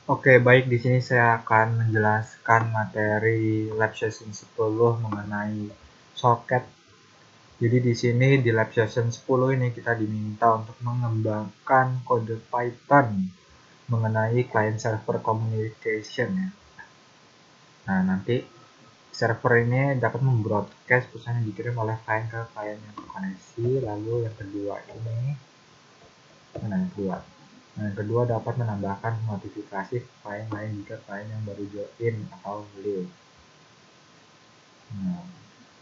Oke, baik, di sini saya akan menjelaskan materi lab session 10 mengenai soket. Jadi di sini di lab session 10 ini kita diminta untuk mengembangkan kode Python mengenai client server communication ya. Nah, nanti server ini dapat membroadcast pesan yang dikirim oleh klien ke klien yang terkoneksi. Lalu yang kedua ini, yang kedua dapat menambahkan notifikasi ke klien lain jika klien yang baru join atau leave. Nah,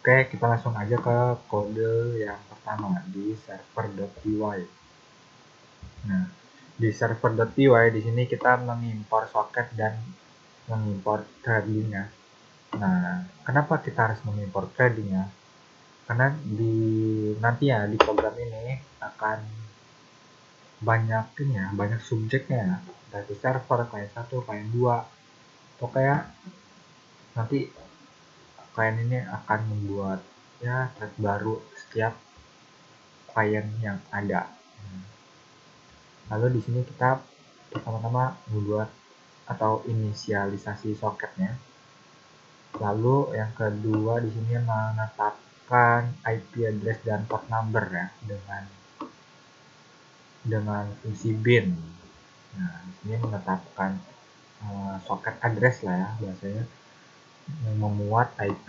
oke, kita langsung aja ke kode yang pertama di server.py. Nah, di server.py di sini kita mengimpor soket dan mengimpor threading ya. Nah, kenapa kita harus mengimpor threading ya? Karena nanti ya di program ini akan banyak subjeknya ya. Dari server, klien 1, klien 2. Pokoknya nanti klien ini akan membuat ya thread baru setiap klien yang ada. Lalu di sini kita pertama-tama membuat atau inisialisasi soketnya. Lalu yang kedua di sini menetapkan IP address dan port number ya dengan fungsi bin. Nah, di sini menetapkan soket address lah ya bahasanya, yang memuat IP.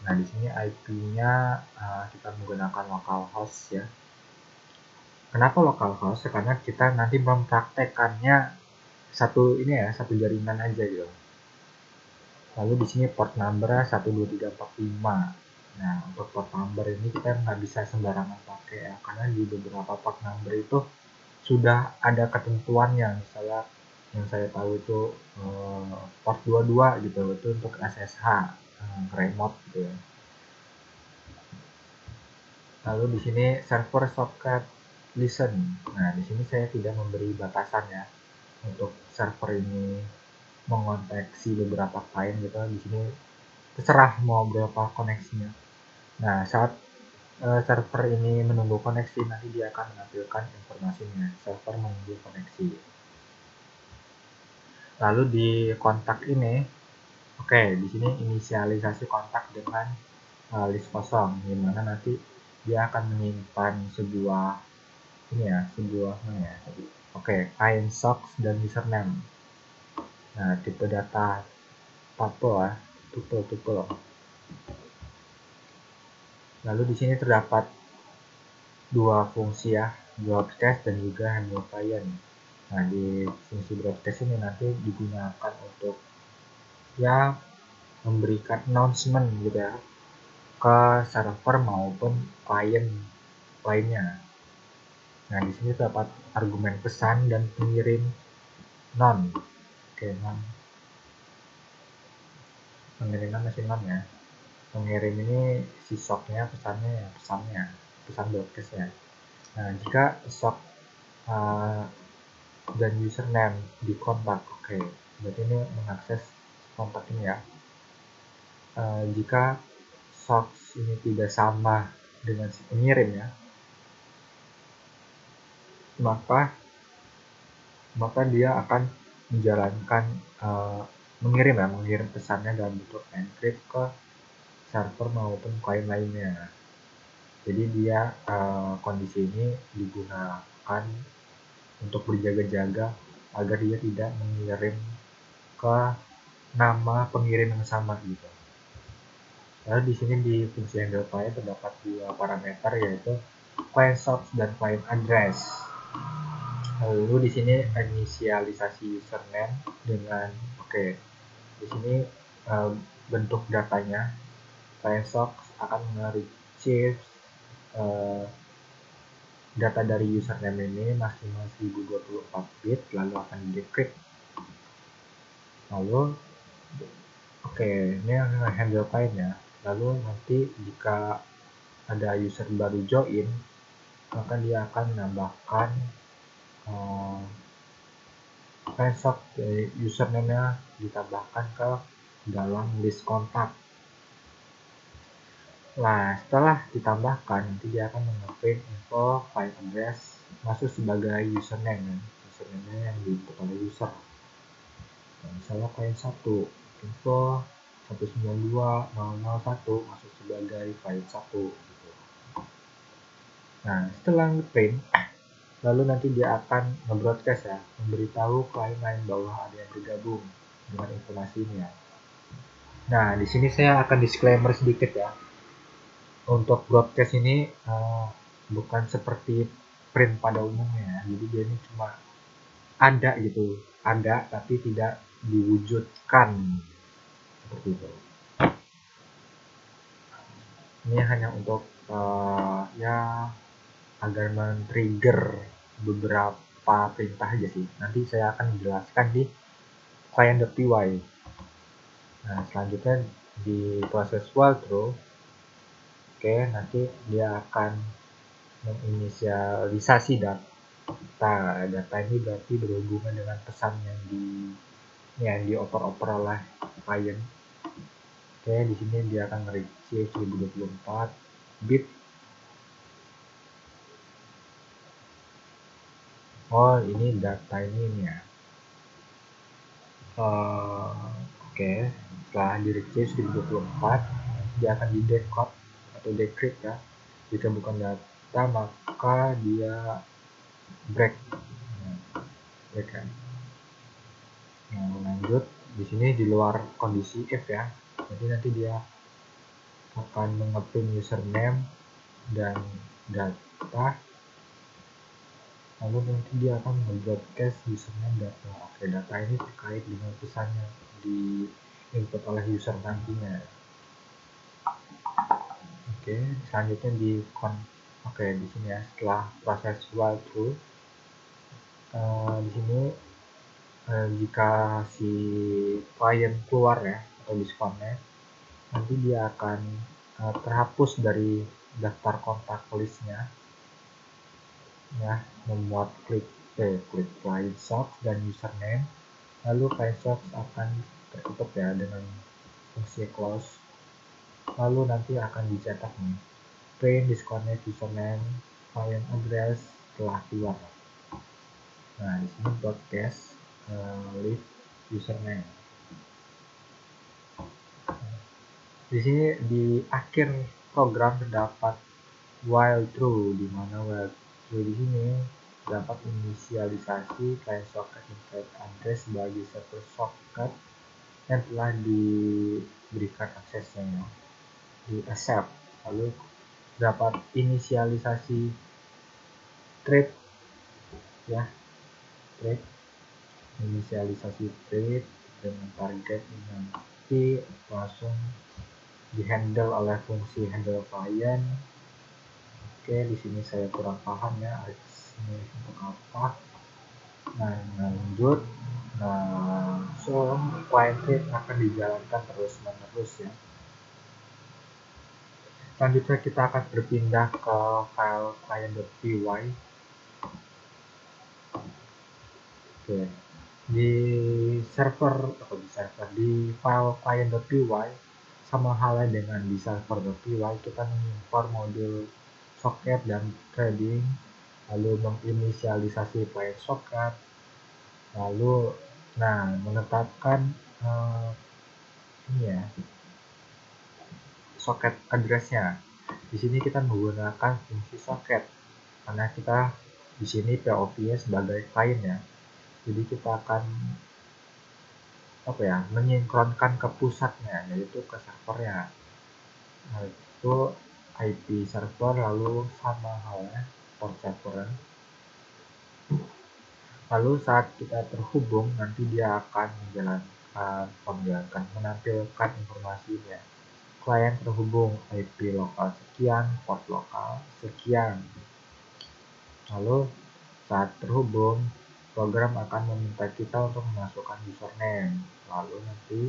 Nah, di sini IP-nya kita menggunakan localhost ya. Kenapa localhost? Karena kita nanti mempraktekannya satu jaringan aja gitu. Lalu di sini port number-nya 12345. Nah, untuk port number ini kita nggak bisa sembarangan pakai ya, karena di beberapa port number itu sudah ada ketentuannya. Misalnya yang saya tahu itu port 22 gitu, itu untuk SSH remote gitu ya. Lalu di sini server socket listen. Nah, di sini saya tidak memberi batasan ya untuk server ini mengonteksi beberapa klien gitu. Di sini terserah mau berapa koneksinya. Nah, saat server ini menunggu koneksi, nanti dia akan menampilkan informasinya. Server menunggu koneksi. Lalu di kontak ini, oke, di sini inisialisasi kontak dengan list kosong, dimana nanti dia akan menyimpan sebuah client socks dan username. Nah, tipe data tuple. Lalu di sini terdapat dua fungsi ya, broadcast dan juga handle client. Nah, di fungsi broadcast ini nanti digunakan untuk ya memberikan announcement gitu ya ke server maupun klien lainnya. Nah, di sini terdapat argumen pesan dan pengirim non. Oke, non. Pengiriman masih non ya. Pengirim ini si socknya, pesan broadcast ya. Nah, jika sock dan username di kontak, oke, berarti ini mengakses kontak ini ya. Jika socks ini tidak sama dengan si pengirim ya, maka dia akan menjalankan mengirim pesannya dalam bentuk encrypt ke server maupun klien lainnya. Jadi dia kondisi ini digunakan untuk berjaga-jaga agar dia tidak mengirim ke nama pengirim yang sama gitu. Lalu di sini di fungsi handle client terdapat dua parameter, yaitu client source dan client address. Lalu di sini inisialisasi username dengan di sini bentuk datanya. Client source akan nge-retrieve data dari username ini maksimal 1024 bit, lalu akan di-decrypt. Lalu ini yang handle client ya. Lalu nanti jika ada user baru join, maka dia akan menambahkan password dari username-nya, ditambahkan ke dalam list kontak. Nah, setelah ditambahkan, nanti dia akan mengupdate info file address masuk sebagai username yang diinput oleh user. Misalnya klien 1 info 192.001 masuk sebagai klien 1 gitu. Nah, setelah ngeprint, lalu nanti dia akan nge-broadcast ya, memberitahu klien lain bahwa ada yang bergabung dengan informasi ini ya. Nah, di sini saya akan disclaimer sedikit ya. Untuk broadcast ini bukan seperti print pada umumnya ya. Jadi dia ini cuma ada gitu, ada tapi tidak diwujudkan seperti itu. Ini hanya untuk ya agar men-trigger beberapa perintah aja sih. Nanti saya akan menjelaskan di client.py. Nah, selanjutnya di proses walkthrough, oke, nanti dia akan menginisialisasi data. Data ini berarti berhubungan dengan pesan yang dioper-oper oleh klien. Oke, di sini dia akan nge-retrieve 1024 bit. Oh, ini data ini ya. Oke, setelah di-retrieve 1024, dia akan di-decode atau decrypt ya. Jika bukan data, maka dia break. Break kan. Nah, lanjut di sini di luar kondisi if ya. Jadi nanti dia akan mengeprint username dan data, lalu nanti dia akan membroadcast username data. Oke, data ini terkait dengan pesan yang di input oleh user nantinya. Oke, selanjutnya oke, di sini ya, setelah proses while true, di sini jika si klien keluar ya atau disconnect, nanti dia akan terhapus dari daftar kontak listnya ya, memuat klik client socks dan username, lalu client socks akan tertutup ya dengan fungsi close, lalu nanti akan dicetak nih print disconnect username client address telah keluar. Nah, di sini broadcast leave username. Di sini di akhir program terdapat while true, di mana while true di sini dapat inisialisasi client socket invite address bagi server socket yang telah diberikan aksesnya di accept, lalu dapat inisialisasi thread ya, thread inisialisasi thread dengan target nanti langsung dihandle oleh fungsi handle client. Oke, di sini saya kurang paham ya ini untuk apa. Nah, lanjut. Nah, so client thread akan dijalankan terus menerus ya. Selanjutnya kita akan berpindah ke file client.py. Oke, di file client.py sama halnya dengan di server.py, kita mengimport modul socket dan threading, lalu menginisialisasi client socket, lalu menetapkan ini ya, socket addressnya. Di sini kita menggunakan fungsi socket karena kita di sini POV-nya sebagai client ya. Jadi kita akan menyinkronkan ke pusatnya, yaitu ke servernya. Nah, itu IP server lalu sama halnya port server. Lalu saat kita terhubung, nanti dia akan menampilkan informasinya. Klien terhubung IP lokal sekian, port lokal sekian. Lalu saat terhubung, program akan meminta kita untuk memasukkan username. Lalu nanti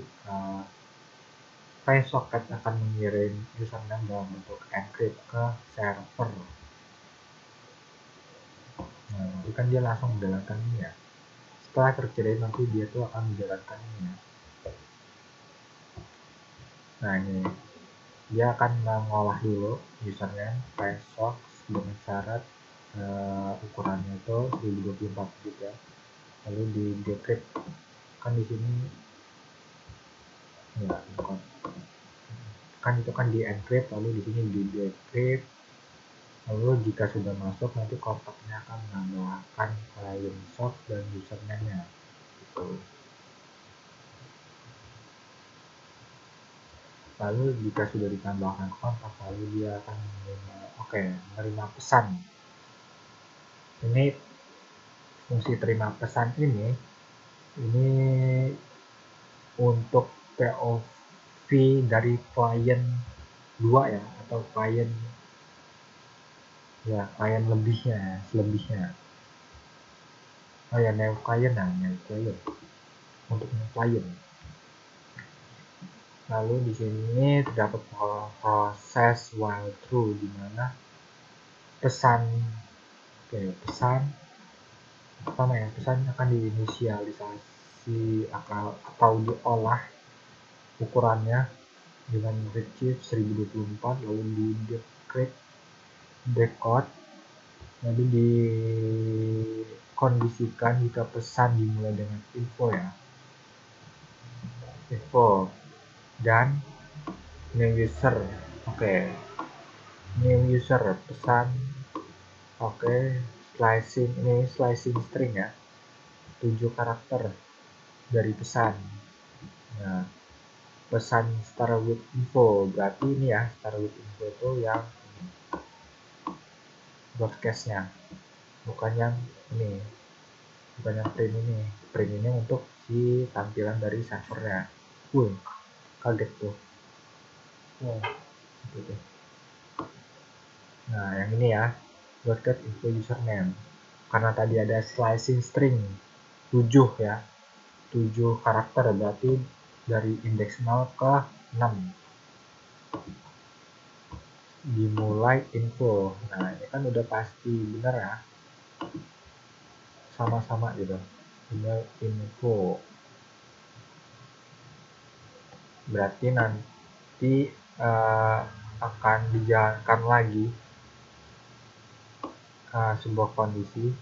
client socket akan mengirim username dalam bentuk encrypt ke server. Nah, nanti kan dia langsung menjalankan ini ya. Setelah terkirim nanti dia tuh akan menjalankan ini ya. Nah, ini dia akan mengolah dulu username client socket dengan syarat ukurannya itu 1024 bit ya. Lalu di decrypt kan di sini ya kan itu kan di encrypt, lalu di sini di decrypt, lalu jika sudah masuk nanti kontaknya akan menambahkan client soft dan username-nya gitu. Lalu jika sudah ditambahkan kontak, lalu dia akan menerima pesan. Ini fungsi terima pesan ini untuk POV dari klien 2 ya, atau klien lebihnya ya, selebihnya. Oh ya, new client untuk new client. Lalu di sini terdapat proses while true, di mana pesan akan diinisialisasi atau diolah ukurannya dengan retrieve 1024, lalu di decode, lalu dikondisikan jika pesan dimulai dengan info dan new user. New user pesan slicing string ya, 7 karakter dari pesan. Nah, pesan start with info berarti ini ya, start with info itu yang broadcastnya, bukan yang print ini untuk si tampilan dari servernya. Kaget tuh. Gitu. Nah, yang ini ya, broadcast info username, karena tadi ada slicing string 7 ya, 7 karakter, berarti dari indeks 0 ke 6 dimulai info. Nah, ini kan udah pasti bener ya, sama-sama gitu, dimulai info. Berarti nanti akan dijalankan lagi sebuah kondisi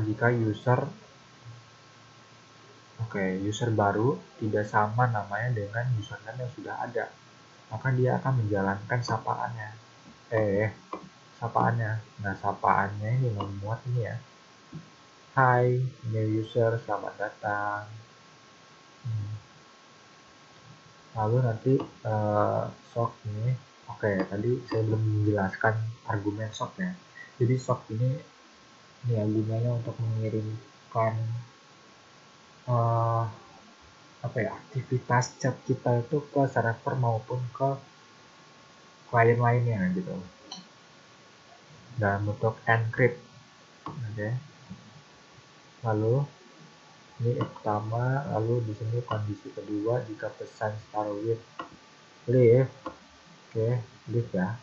jika user baru tidak sama namanya dengan username yang sudah ada, maka dia akan menjalankan sapaannya. Nah, sapaannya ini memuat ini ya, hi new user, selamat datang. Lalu nanti SOC ini, tadi saya belum menjelaskan argumen SOC ya. Jadi SOC ini gunanya untuk mengirimkan aktivitas chat kita itu ke server maupun ke klien lainnya gitu, dalam bentuk encrypt. Lalu ini pertama, lalu di sini kondisi kedua, jika pesan start with leave, leave ya.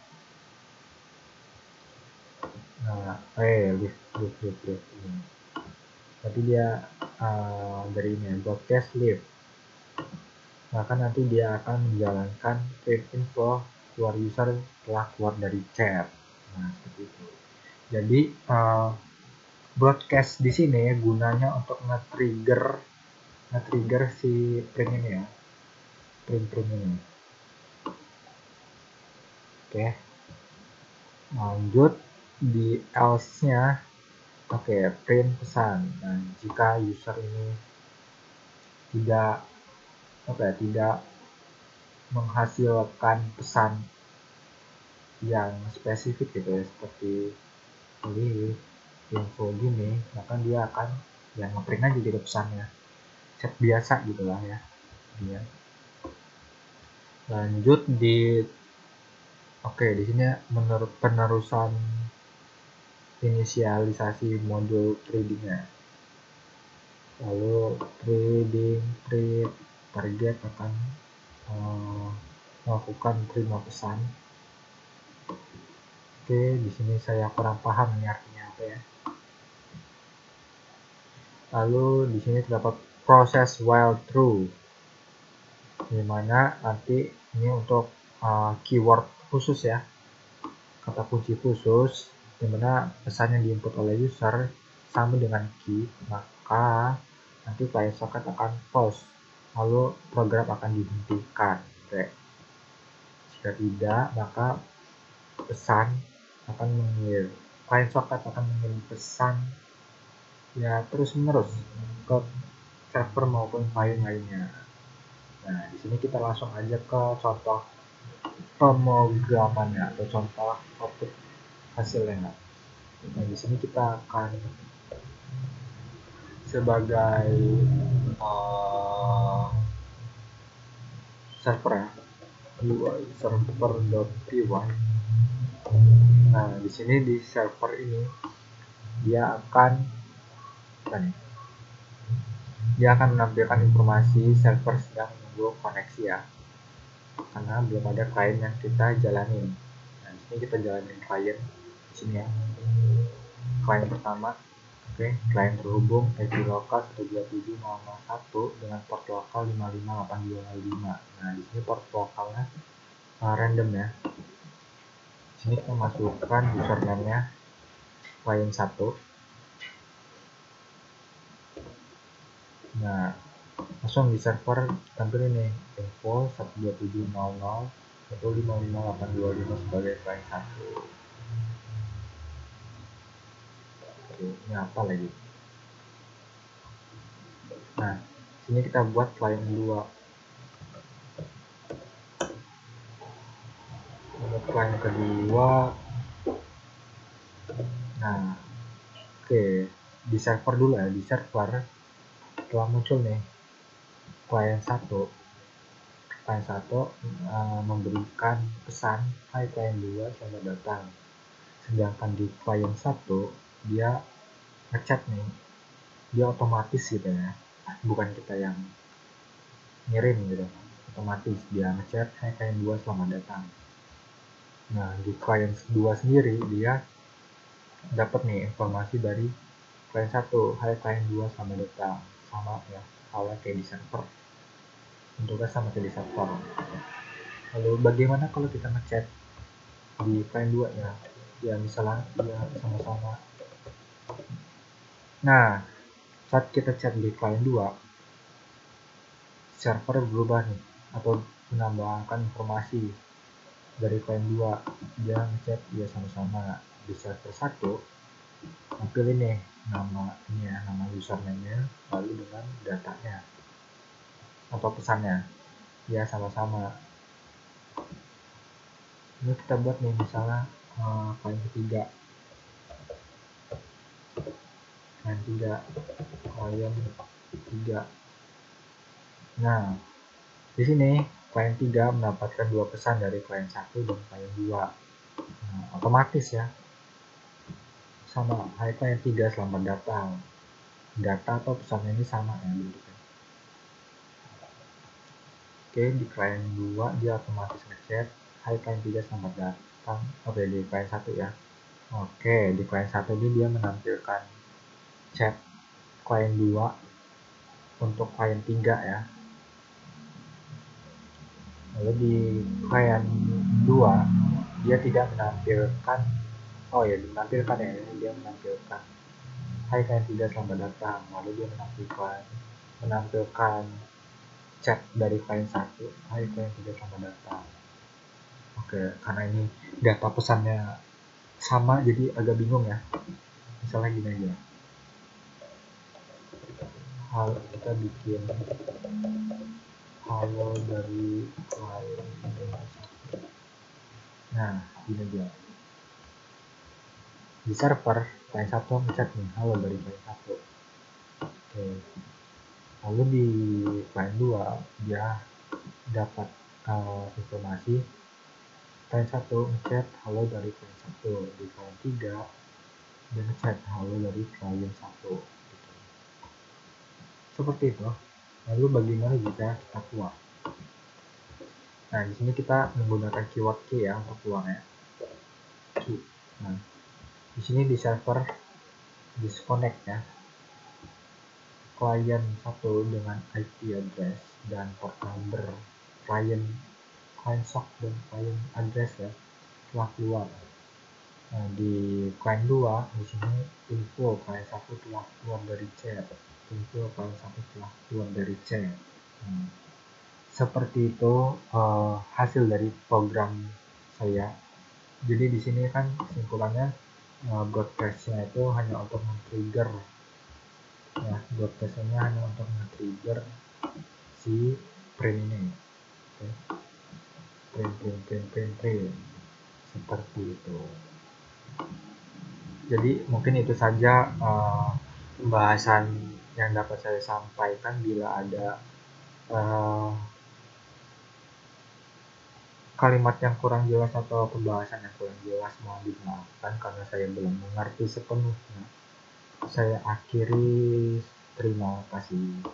Nah, leave. Tapi dia dari ini broadcast leave, maka nanti dia akan menjalankan print info keluar user setelah keluar dari chat. Nah, seperti itu. Jadi broadcast di sini gunanya untuk nge-trigger si print ini ya, print ini. Lanjut di else-nya, print pesan. Nah, jika user ini tidak menghasilkan pesan yang spesifik gitu ya, seperti info gini, maka dia akan nge-print aja gitu pesannya, chat biasa gitulah ya dia. Lanjut di sini menurut penerusan inisialisasi modul tradingnya. Lalu trading target akan melakukan terima pesan. Di sini saya kurang paham ini artinya apa ya. Lalu di sini terdapat proses while true, dimana nanti ini untuk keyword khusus ya, kata kunci khusus, dimana pesan yang diinput oleh user sama dengan key, maka nanti client socket akan false, lalu program akan dihentikan. Oke. Jika tidak, maka pesan akan mengirim, client socket akan mengirim pesan ya terus menerus ke server maupun client lainnya. Nah, di sini kita langsung aja ke contoh pemrogramannya atau contoh output hasilnya. Nah, di sini kita akan sebagai server ya, UI server.py. Nah, di sini di server ini dia akan menampilkan informasi server sedang menunggu koneksi ya, karena belum ada klien yang kita jalanin. Nah, di sini kita jalanin klien di sini ya. Klien pertama, oke, klien terhubung IP lokal 127.0.1 dengan port lokal 558255. Nah, di sini port lokalnya random ya. Di sini kita masukkan username-nya klien 1. Nah, langsung di server tampil ini info 127.0.0 155.825 sebagai klien 1. Oke, ini apa lagi? Nah, sini kita buat klien 2. Untuk klien kedua, nah, oke, di server dulu ya. Di server telah muncul nih klien 1. Klien 1 memberikan pesan, hai klien 2 selamat datang. Sedangkan di klien 1 dia ngechat nih, dia otomatis gitu ya, bukan kita yang ngirim gitu, otomatis dia ngechat, hai klien 2 selamat datang. Nah, di klien 2 sendiri dia dapat nih informasi dari klien 1, hai klien 2 selamat datang, sama ya, halnya kayak di server, bentuknya sama kayak di server. Lalu bagaimana kalau kita ngechat di klien 2 ya? Ya misalnya ya sama-sama. Nah, saat kita chat di klien 2, server berubah nih atau menambahkan informasi dari klien 2. Dia ngechat ya sama-sama. Di server 1 tampil ini nama ini ya, nama username-nya lalu dengan datanya atau pesannya ya sama-sama. Ini kita buat nih misalnya klien ketiga, klien 3. Nah, di sini klien 3 mendapatkan 2 pesan dari klien 1 dan klien 2. Nah, otomatis ya sama, hai klien 3 selamat datang. Data atau pesannya ini sama ya bentuknya. Oke, di klien 2 dia otomatis ngechat, hai klien 3 selamat datang. Oke, di klien 1 ya. Oke, di klien 1 ini dia menampilkan chat klien 2 untuk klien 3 ya. Lalu di klien 2 dia tidak menampilkan, oh ya menampilkan ya, dia menampilkan hai klien 3 selamat datang. Lalu dia menampilkan chat dari klien 1, hai klien 3 selamat datang. Oke, karena ini data pesannya sama jadi agak bingung ya. Misalnya gini aja, kita bikin halo dari klien 1. Nah, gini aja, di server klien 1 ngechat nih, halo dari klien 1. Oke, lalu di klien 2 dia dapat informasi klien 1 ngechat halo dari klien 1. Di klien 3 dia ngechat halo dari klien 1 gitu. Seperti itu. Lalu bagaimana jika kita keluar? Nah, di sini kita menggunakan keyword key ya untuk keluarnya. Nah, di sini di server disconnect ya, klien 1 dengan IP address dan port number klien sock dan klien address ya telah keluar. Nah, di klien 2 di sini info klien 1 telah keluar dari chat. itu akan sampai setelah keluar dari C. Seperti itu hasil dari program saya. Jadi di sini kan kesimpulannya broadcast-nya itu hanya untuk men-trigger, ya, broadcast-nya hanya untuk men-trigger si print ini. Oke. Print seperti itu. Jadi mungkin itu saja pembahasan yang dapat saya sampaikan. Bila ada kalimat yang kurang jelas atau pembahasan yang kurang jelas, mohon dimaafkan karena saya belum mengerti sepenuhnya. Saya akhiri, terima kasih.